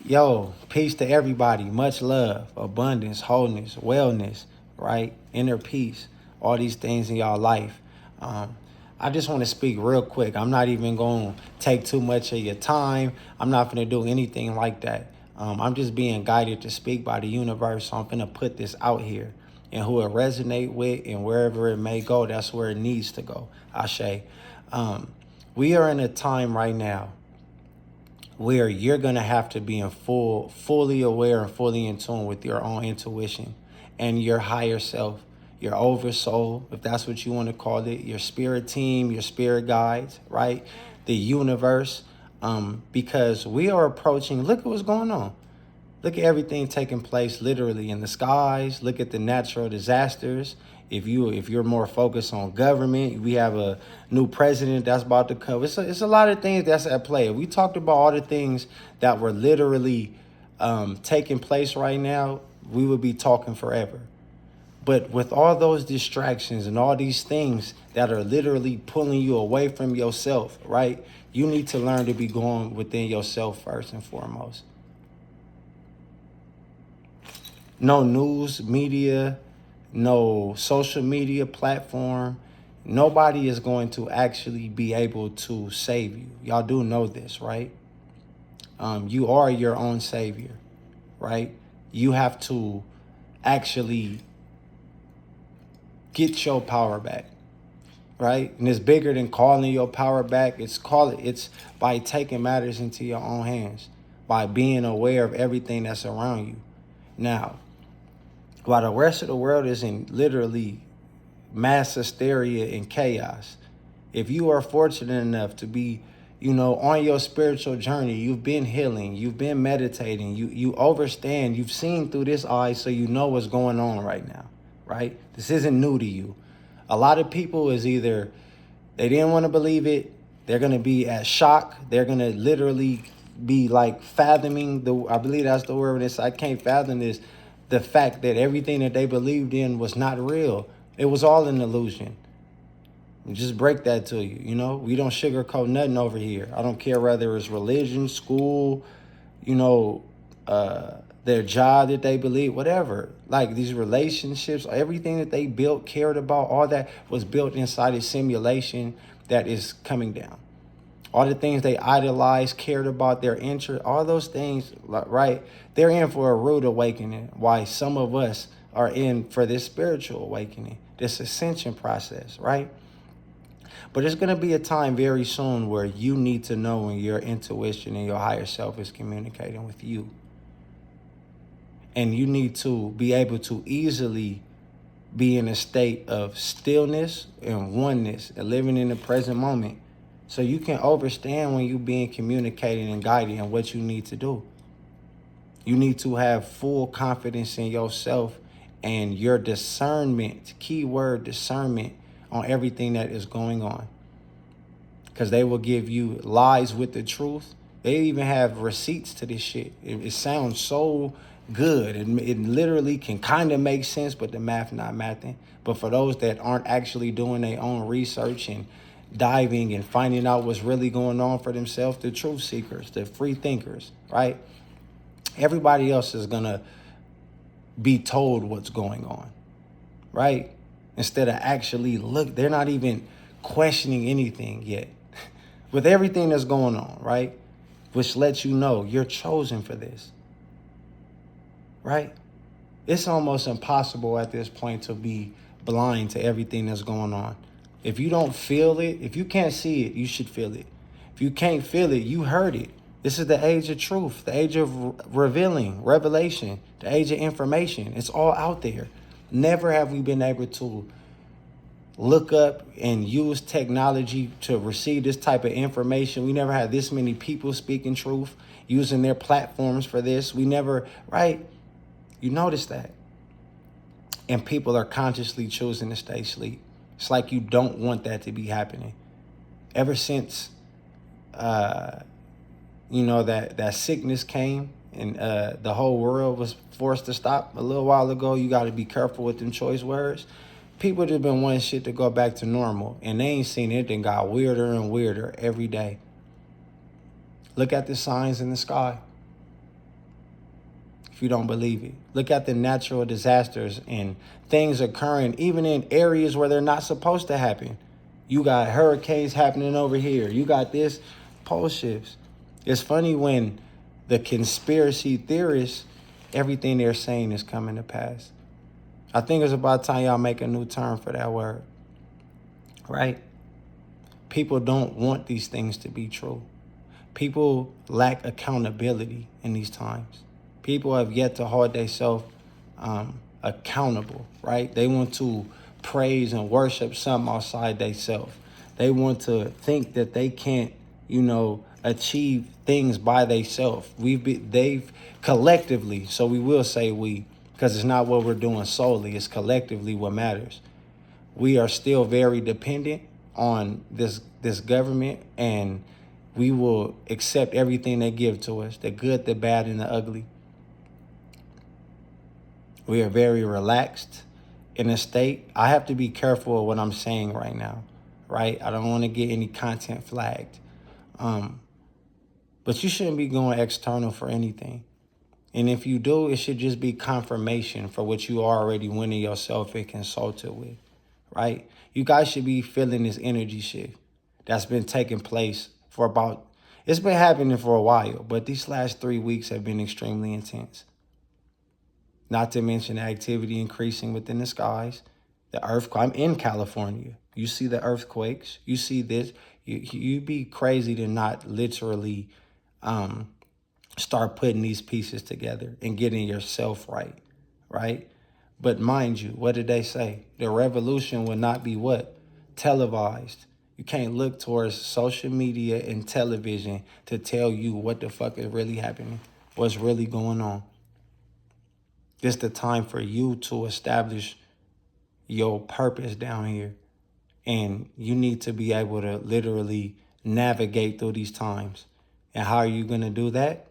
Yo, peace to everybody. Much love, abundance, wholeness, wellness, right? Inner peace, all these things in y'all life. Um, I just want to speak real quick. I'm not even going to take too much of your time. I'm not going to do anything like that. I'm just being guided to speak by the universe. So I'm going to put this out here. And who it resonate with and wherever it may go, that's where it needs to go. Ashe. We are in a time right now where you're going to have to be in fully aware and fully in tune with your own intuition and your higher self, your oversoul, if that's what you want to call it, your spirit team, your spirit guides, right? The universe, because we are approaching, look at what's going on. Look at everything taking place literally in the skies. Look at the natural disasters. If you're more focused on government, we have a new president that's about to come. It's a lot of things that's at play. If we talked about all the things that were literally taking place right now, we would be talking forever. But with all those distractions and all these things that are literally pulling you away from yourself, right? You need to learn to be going within yourself first and foremost. No news media, no social media platform. Nobody is going to actually be able to save you. Y'all do know this, right? You are your own savior, right? You have to actually get your power back, right? And it's bigger than calling your power back. It's by taking matters into your own hands, by being aware of everything that's around you. Now, while the rest of the world is in literally mass hysteria and chaos, if you are fortunate enough to be, on your spiritual journey, you've been healing, you've been meditating, you understand, you've seen through this eye, so you know what's going on right now, right? This isn't new to you. A lot of people is either they didn't want to believe it, they're going to be at shock, they're going to literally be like fathoming I believe that's the word, I can't fathom this, the fact that everything that they believed in was not real. It was all an illusion. Just break that to you, We don't sugarcoat nothing over here. I don't care whether it's religion, school, their job that they believe, whatever. Like these relationships, everything that they built, cared about, all that was built inside a simulation that is coming down. All the things they idolized, cared about, their interest, all those things, right? They're in for a rude awakening. Why some of us are in for this spiritual awakening, this ascension process, right? But there's going to be a time very soon where you need to know when your intuition and your higher self is communicating with you. And you need to be able to easily be in a state of stillness and oneness and living in the present moment, so you can understand when you're being communicated and guided and what you need to do. You need to have full confidence in yourself and your discernment, keyword discernment, on everything that is going on. Because they will give you lies with the truth. They even have receipts to this shit. It sounds so good. It literally can kind of make sense, but the math not mathing. But for those that aren't actually doing their own research and diving and finding out what's really going on for themselves, the truth seekers, the free thinkers, right? Everybody else is going to be told what's going on, right? Instead of actually they're not even questioning anything yet with everything that's going on, right? Which lets you know you're chosen for this, right? It's almost impossible at this point to be blind to everything that's going on. If you don't feel it, if you can't see it, you should feel it. If you can't feel it, you heard it. This is the age of truth, the age of revelation, the age of information. It's all out there. Never have we been able to look up and use technology to receive this type of information. We never had this many people speaking truth, using their platforms for this. We never, right? You notice that. And people are consciously choosing to stay asleep. It's like you don't want that to be happening. Ever since, that sickness came and the whole world was forced to stop a little while ago, you got to be careful with them choice words. People just been wanting shit to go back to normal, and they ain't seen it. It got weirder and weirder every day. Look at the signs in the sky. if you don't believe it. Look at the natural disasters and things occurring even in areas where they're not supposed to happen. You got hurricanes happening over here. You got this, pole shifts. It's funny when the conspiracy theorists, everything they're saying is coming to pass. I think it's about time y'all make a new term for that word, right? People don't want these things to be true. People lack accountability in these times. People have yet to hold themselves accountable, right? They want to praise and worship something outside themselves. They want to think that they can't, achieve things by themselves. They've collectively, so we will say we, because it's not what we're doing solely, it's collectively what matters. We are still very dependent on this government, and we will accept everything they give to us, the good, the bad, and the ugly. We are very relaxed in a state. I have to be careful of what I'm saying right now, right? I don't want to get any content flagged. But you shouldn't be going external for anything. And if you do, it should just be confirmation for what you already winning yourself and consulted with, right? You guys should be feeling this energy shift that's been taking place it's been happening for a while, but these last 3 weeks have been extremely intense. Not to mention the activity increasing within the skies, the earthquake. I'm in California. You see the earthquakes. You see this. You'd be crazy to not literally start putting these pieces together and getting yourself right, right? But mind you, what did they say? The revolution will not be what? Televised. You can't look towards social media and television to tell you what the fuck is really happening, what's really going on. It's the time for you to establish your purpose down here. And you need to be able to literally navigate through these times. And how are you going to do that?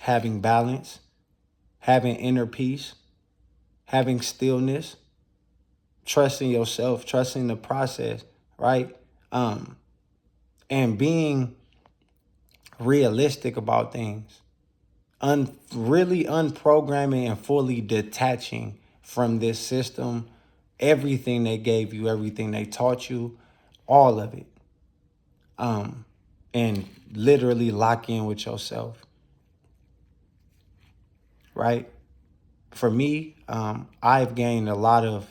Having balance, having inner peace, having stillness, trusting yourself, trusting the process, right? And being realistic about things, really unprogramming and fully detaching from this system, everything they gave you, everything they taught you, all of it. And literally lock in with yourself, right? For me, I've gained a lot of,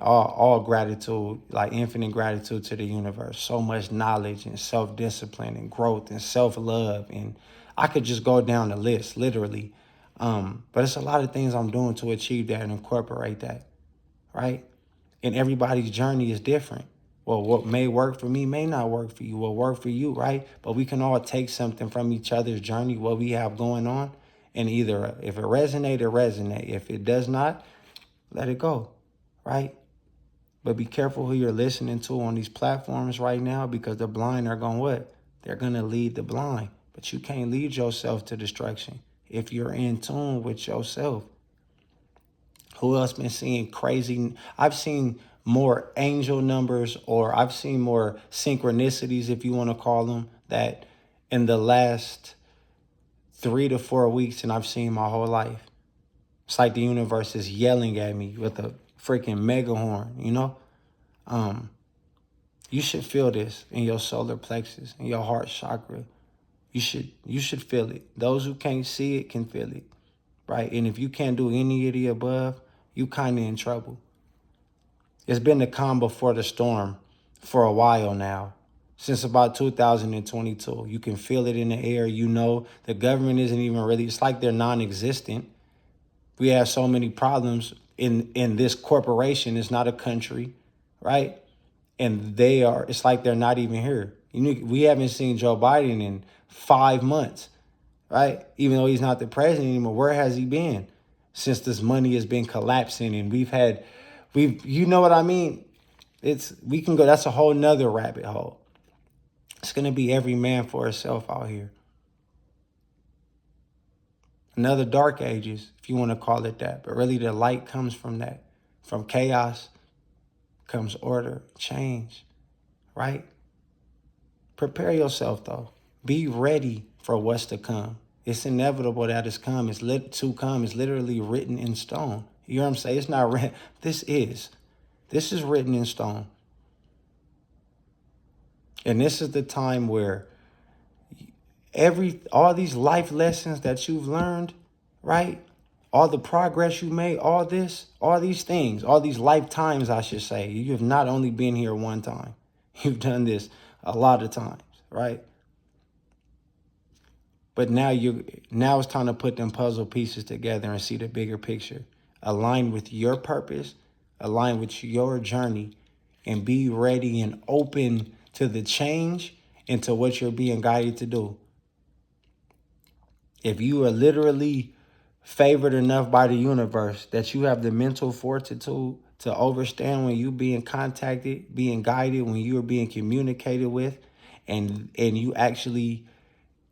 all gratitude, like infinite gratitude to the universe. So much knowledge and self-discipline and growth and self-love. And I could just go down the list, literally. But it's a lot of things I'm doing to achieve that and incorporate that, right? And everybody's journey is different. Well, what may work for me may not work for you. What work for you, right? But we can all take something from each other's journey, what we have going on, and either if it resonates, it resonates. If it does not, let it go, right? But be careful who you're listening to on these platforms right now, because the blind are going what? They're going to lead the blind. But you can't lead yourself to destruction if you're in tune with yourself. Who else been seeing crazy? I've seen more angel numbers, or I've seen more synchronicities, if you want to call them that, in the last 3 to 4 weeks than I've seen my whole life. It's like the universe is yelling at me with a freaking mega horn, You should feel this in your solar plexus, in your heart chakra. You should feel it. Those who can't see it can feel it, right? And if you can't do any of the above, you kind of in trouble. It's been the calm before the storm for a while now, since about 2022. You can feel it in the air. The government isn't even really, it's like they're non-existent. We have so many problems in this corporation. It's not a country, right? And it's like they're not even here. We haven't seen Joe Biden in 5 months, right? Even though he's not the president anymore, where has he been since this money has been collapsing? And you know what I mean? We can go, that's a whole nother rabbit hole. It's going to be every man for himself out here. Another dark ages, if you want to call it that. But really the light comes from that. From chaos comes order, change, right? Prepare yourself though. Be ready for what's to come. It's inevitable that it's come. It's lit to come. It's literally written in stone. You know what I'm saying? It's not written. This is written in stone. And this is the time where all these life lessons that you've learned, right? All the progress you made, all these things, all these lifetimes, I should say. You have not only been here one time. You've done this a lot of times, right? But now it's time to put them puzzle pieces together and see the bigger picture. Align with your purpose, align with your journey, and be ready and open to the change and to what you're being guided to do. If you are literally favored enough by the universe that you have the mental fortitude to understand when you being contacted, being guided, when you are being communicated with, and you actually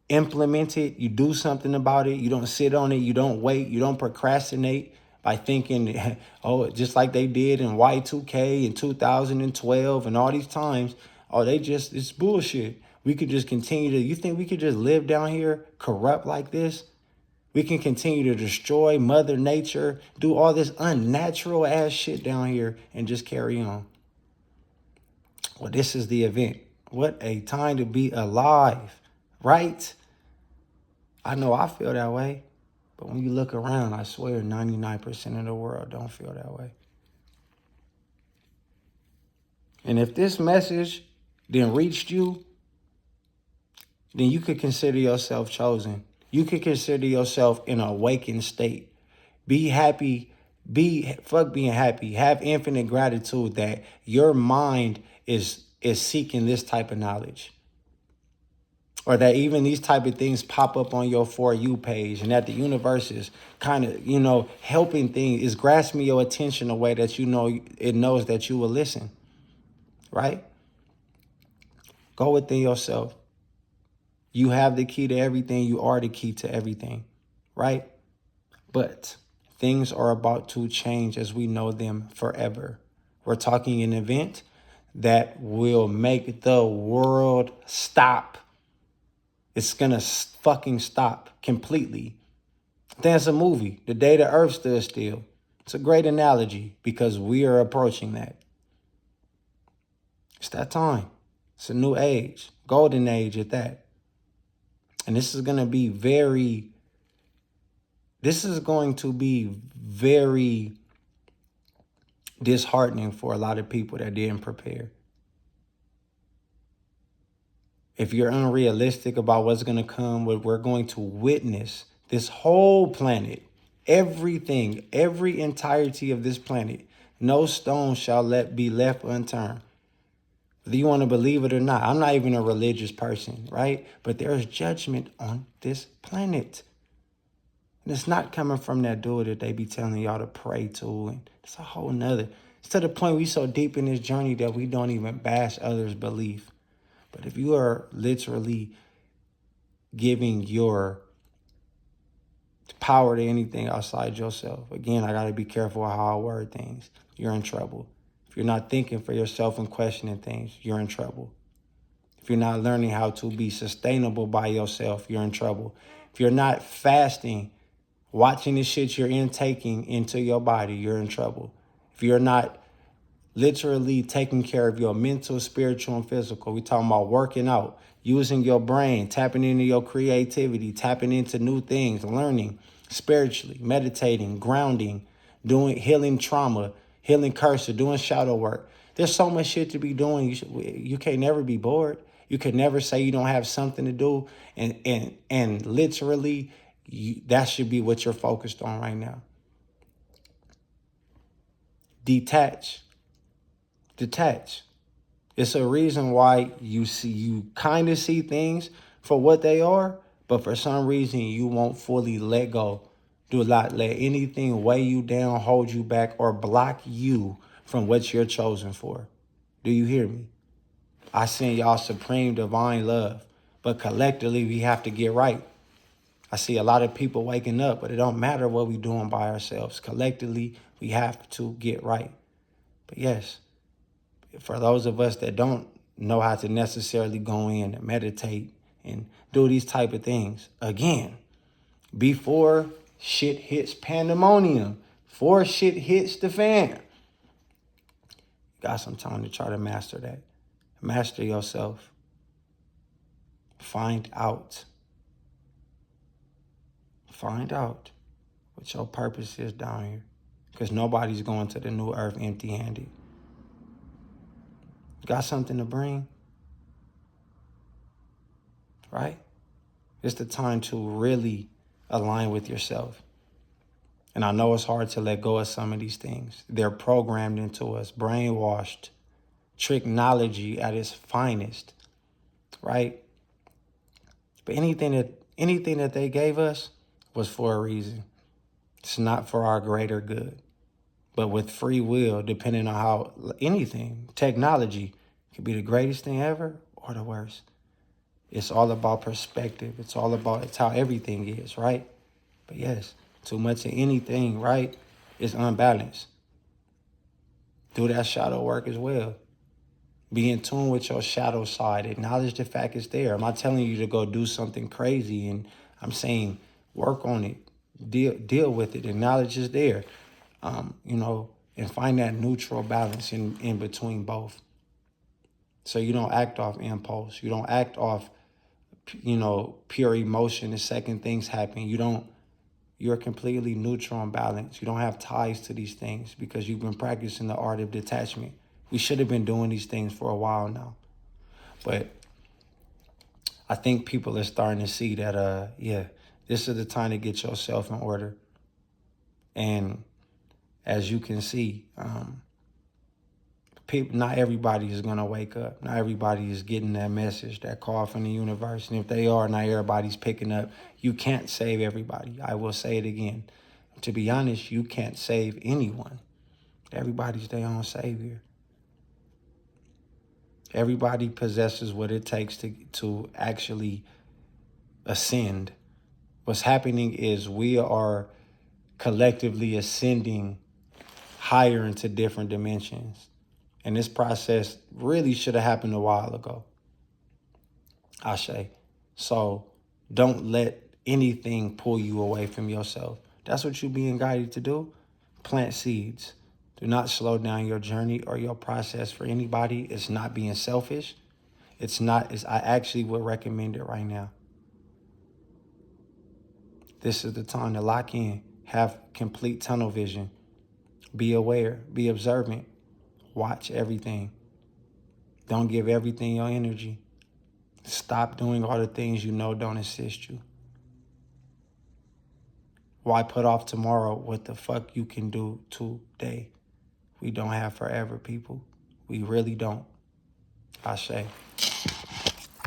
implement it, you do something about it, you don't sit on it, you don't wait, you don't procrastinate by thinking, oh, just like they did in Y2K in 2012 and all these times, oh, it's bullshit. We could just continue you think we could just live down here corrupt like this? We can continue to destroy Mother Nature, do all this unnatural ass shit down here and just carry on. Well, this is the event. What a time to be alive, right? I know I feel that way, but when you look around, I swear 99% of the world don't feel that way. And if this message then reached you, then you could consider yourself chosen. You could consider yourself in an awakened state. Be happy. Fuck being happy. Have infinite gratitude that your mind is seeking this type of knowledge. Or that even these type of things pop up on your For You page, and that the universe is kind of, helping things, is grasping your attention in a way that it knows that you will listen, right? Go within yourself. You have the key to everything. You are the key to everything, right? But things are about to change as we know them forever. We're talking an event that will make the world stop. It's gonna fucking stop completely. That's a movie, The Day the Earth Stood Still. It's a great analogy because we are approaching that. It's that time. It's a new age, golden age at that. And this is going to be very disheartening for a lot of people that didn't prepare. If you're unrealistic about what's going to come, what we're going to witness, this whole planet, everything, every entirety of this planet, no stone shall be left unturned. Whether you want to believe it or not, I'm not even a religious person, right? But there's judgment on this planet. And it's not coming from that dude that they be telling y'all to pray to. And it's a whole nother. It's to the point we so deep in this journey that we don't even bash others' belief. But if you are literally giving your power to anything outside yourself, again, I got to be careful how I word things. You're in trouble. If you're not thinking for yourself and questioning things, you're in trouble. If you're not learning how to be sustainable by yourself, you're in trouble. If you're not fasting, watching the shit you're intaking into your body, you're in trouble. If you're not literally taking care of your mental, spiritual, and physical, we're talking about working out, using your brain, tapping into your creativity, tapping into new things, learning spiritually, meditating, grounding, doing healing trauma, healing curses, doing shadow work. There's so much shit to be doing. You can't never be bored. You can never say you don't have something to do. And literally, that should be what you're focused on right now. Detach. It's a reason why you kind of see things for what they are, but for some reason you won't fully let go. Do not let anything weigh you down, hold you back, or block you from what you're chosen for. Do you hear me? I send y'all supreme divine love, but collectively we have to get right. I see a lot of people waking up, but it don't matter what we're doing by ourselves. Collectively, we have to get right. But yes, for those of us that don't know how to necessarily go in and meditate and do these type of things, again, before shit hits pandemonium, before shit hits the fan. Got some time to try to master that. Master yourself. Find out. Find out what your purpose is down here. Because nobody's going to the new earth empty-handed. Got something to bring? Right? It's the time to really align with yourself. And I know it's hard to let go of some of these things. They're programmed into us, brainwashed, technology at its finest, right? But anything that they gave us was for a reason. It's not for our greater good. But with free will, depending on how anything, technology could be the greatest thing ever or the worst. It's all about perspective. It's how everything is, right? But yes, too much of anything, right, is unbalanced. Do that shadow work as well. Be in tune with your shadow side. Acknowledge the fact it's there. I'm not telling you to go do something crazy, and I'm saying work on it. Deal with it. Acknowledge it's there. And find that neutral balance in between both. So you don't act off impulse. You don't act off, pure emotion the second things happen. You're completely neutral and balanced. You don't have ties to these things because you've been practicing the art of detachment. We should have been doing these things for a while now. But I think people are starting to see that, this is the time to get yourself in order. And as you can see, not everybody is going to wake up. Not everybody is getting that message, that call from the universe. And if they are, not everybody's picking up. You can't save everybody. I will say it again. To be honest, you can't save anyone. Everybody's their own savior. Everybody possesses what it takes to actually ascend. What's happening is we are collectively ascending higher into different dimensions. And this process really should have happened a while ago. Ashe. So don't let anything pull you away from yourself. That's what you're being guided to do. Plant seeds. Do not slow down your journey or your process for anybody. It's not being selfish. I actually would recommend it right now. This is the time to lock in. Have complete tunnel vision. Be aware. Be observant. Watch everything. Don't give everything your energy. Stop doing all the things you know don't assist you. Why put off tomorrow what the fuck you can do today? We don't have forever, people. We really don't. Ashe.